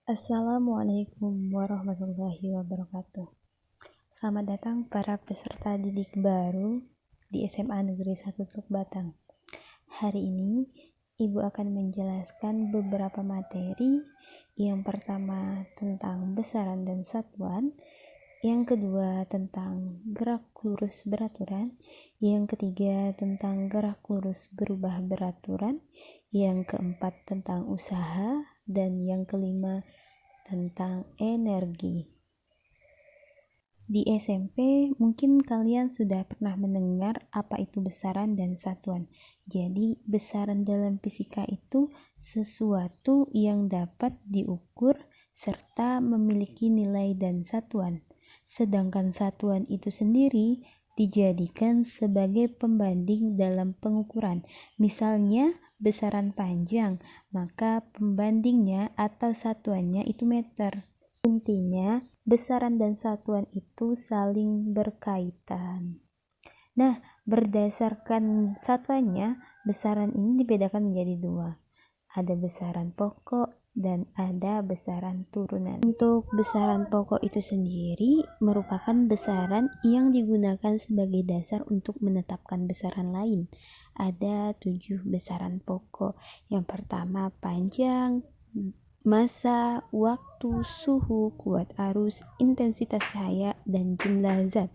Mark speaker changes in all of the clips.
Speaker 1: Assalamualaikum warahmatullahi wabarakatuh. Selamat datang para peserta didik baru di SMA Negeri 1 Teluk Batang. Hari ini Ibu akan menjelaskan beberapa materi. Yang pertama tentang besaran dan satuan, yang kedua tentang gerak lurus beraturan, yang ketiga tentang gerak lurus berubah beraturan, yang keempat tentang usaha, dan yang kelima tentang energi. Di SMP mungkin kalian sudah pernah mendengar apa itu besaran dan satuan. Jadi besaran dalam fisika itu sesuatu yang dapat diukur serta memiliki nilai dan satuan. Sedangkan satuan itu sendiri dijadikan sebagai pembanding dalam pengukuran. Misalnya besaran panjang, maka pembandingnya atau satuannya itu meter. Intinya, besaran dan satuan itu saling berkaitan. Nah, berdasarkan satuannya, besaran ini dibedakan menjadi dua. Ada besaran pokok dan ada besaran turunan. Untuk besaran pokok itu sendiri merupakan besaran yang digunakan sebagai dasar untuk menetapkan besaran lain. Ada 7 besaran pokok. Yang pertama panjang, massa, waktu, suhu, kuat arus, intensitas cahaya, dan jumlah zat.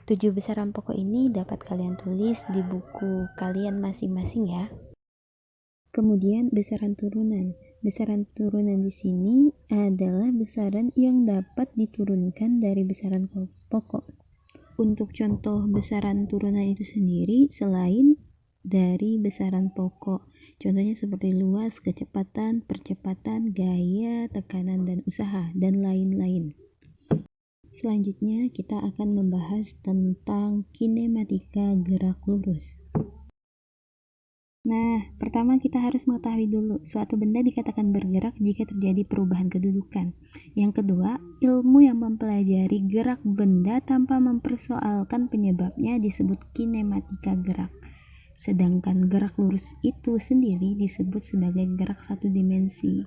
Speaker 1: 7 besaran pokok ini dapat kalian tulis di buku kalian masing-masing ya. Kemudian besaran turunan. Besaran turunan di sini adalah besaran yang dapat diturunkan dari besaran pokok. Untuk contoh besaran turunan itu sendiri selain dari besaran pokok, contohnya seperti luas, kecepatan, percepatan, gaya, tekanan, dan usaha, dan lain-lain. Selanjutnya kita akan membahas tentang kinematika gerak lurus. Nah, pertama kita harus mengetahui dulu suatu benda dikatakan bergerak jika terjadi perubahan kedudukan. Yang kedua, ilmu yang mempelajari gerak benda tanpa mempersoalkan penyebabnya disebut kinematika gerak. Sedangkan gerak lurus itu sendiri disebut sebagai gerak satu dimensi.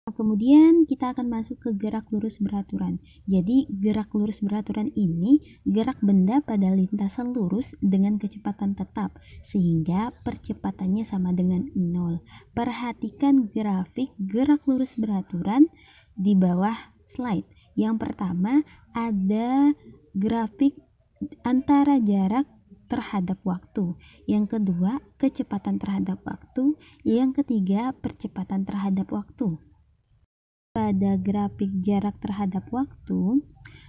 Speaker 1: Kemudian kita akan masuk ke gerak lurus beraturan. Jadi gerak lurus beraturan ini gerak benda pada lintasan lurus dengan kecepatan tetap sehingga percepatannya sama dengan 0. Perhatikan grafik gerak lurus beraturan di bawah slide. Yang pertama ada grafik antara jarak terhadap waktu. Yang kedua kecepatan terhadap waktu. Yang ketiga percepatan terhadap waktu. Pada grafik jarak terhadap waktu,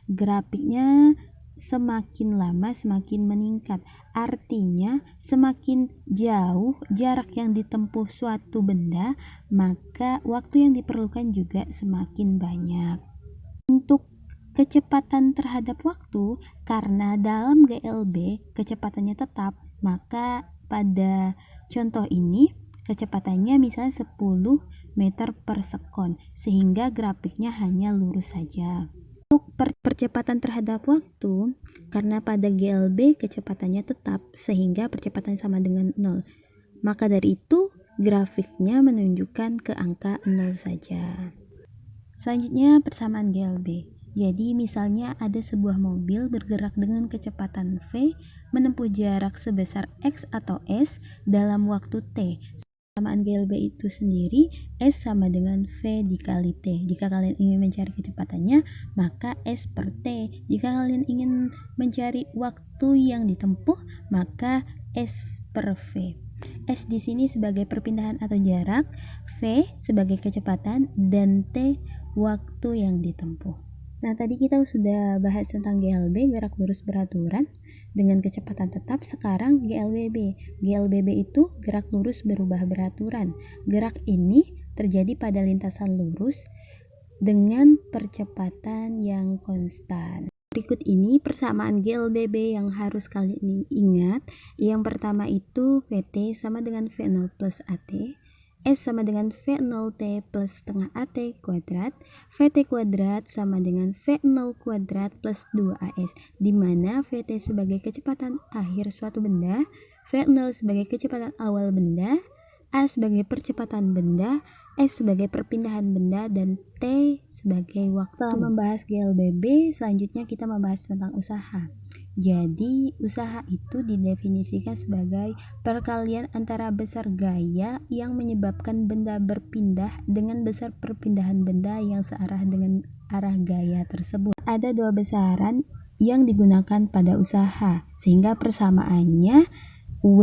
Speaker 1: grafiknya semakin lama semakin meningkat. Artinya semakin jauh jarak yang ditempuh suatu benda, maka waktu yang diperlukan juga semakin banyak. Untuk kecepatan terhadap waktu, karena dalam GLB kecepatannya tetap, maka pada contoh ini kecepatannya misalnya 10 meter per sekon, sehingga grafiknya hanya lurus saja. Untuk percepatan terhadap waktu, karena pada GLB kecepatannya tetap, sehingga percepatan sama dengan 0. Maka dari itu, grafiknya menunjukkan ke angka 0 saja. Selanjutnya, persamaan GLB. Jadi, misalnya ada sebuah mobil bergerak dengan kecepatan V menempuh jarak sebesar X atau S dalam waktu T. Persamaan GLB itu sendiri S sama dengan V dikali T. Jika kalian ingin mencari kecepatannya, maka S per T. Jika kalian ingin mencari waktu yang ditempuh, maka S per V. S di sini sebagai perpindahan atau jarak, V sebagai kecepatan, dan T waktu yang ditempuh. Nah, tadi kita sudah bahas tentang GLB, gerak lurus beraturan dengan kecepatan tetap. Sekarang GLBB. GLBB itu gerak lurus berubah beraturan. Gerak ini terjadi pada lintasan lurus dengan percepatan yang konstan. Berikut ini persamaan GLBB yang harus kalian ingat. Yang pertama itu VT sama dengan V0 plus AT. S sama dengan V0T plus setengah AT kuadrat, VT kuadrat sama dengan V0 kuadrat plus 2AS, di mana VT sebagai kecepatan akhir suatu benda, V0 sebagai kecepatan awal benda, A sebagai percepatan benda, S sebagai perpindahan benda, dan T sebagai waktu. Setelah membahas GLBB, selanjutnya kita membahas tentang usaha. Jadi, usaha itu didefinisikan sebagai perkalian antara besar gaya yang menyebabkan benda berpindah dengan besar perpindahan benda yang searah dengan arah gaya tersebut. Ada dua besaran yang digunakan pada usaha, sehingga persamaannya W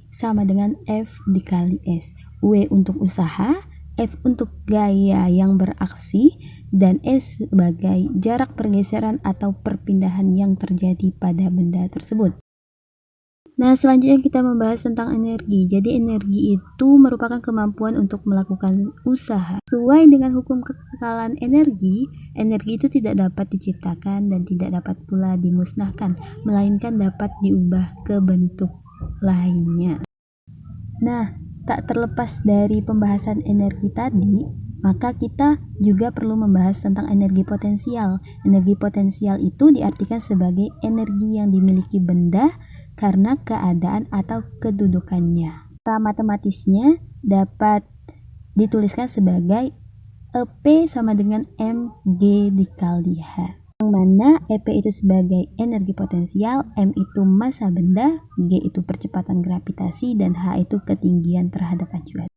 Speaker 1: sama dengan F dikali S. W untuk usaha, F untuk gaya yang beraksi, dan S sebagai jarak pergeseran atau perpindahan yang terjadi pada benda tersebut. Nah, selanjutnya kita membahas tentang energi. Jadi energi itu merupakan kemampuan untuk melakukan usaha. Sesuai dengan hukum kekekalan energi, energi itu tidak dapat diciptakan dan tidak dapat pula dimusnahkan, melainkan dapat diubah ke bentuk lainnya. Nah, tak terlepas dari pembahasan energi tadi, maka kita juga perlu membahas tentang energi potensial. Energi potensial itu diartikan sebagai energi yang dimiliki benda karena keadaan atau kedudukannya. Secara matematisnya dapat dituliskan sebagai EP sama dengan mg dikali H. Yang mana EP itu sebagai energi potensial, M itu massa benda, G itu percepatan gravitasi, dan H itu ketinggian terhadap acuan.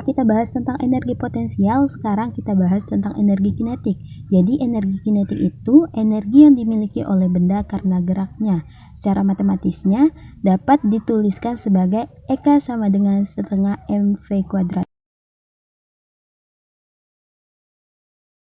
Speaker 1: Kita bahas tentang energi potensial, sekarang kita bahas tentang energi kinetik. Jadi energi kinetik itu energi yang dimiliki oleh benda karena geraknya. Secara matematisnya dapat dituliskan sebagai EK sama dengan setengah mv kuadrat.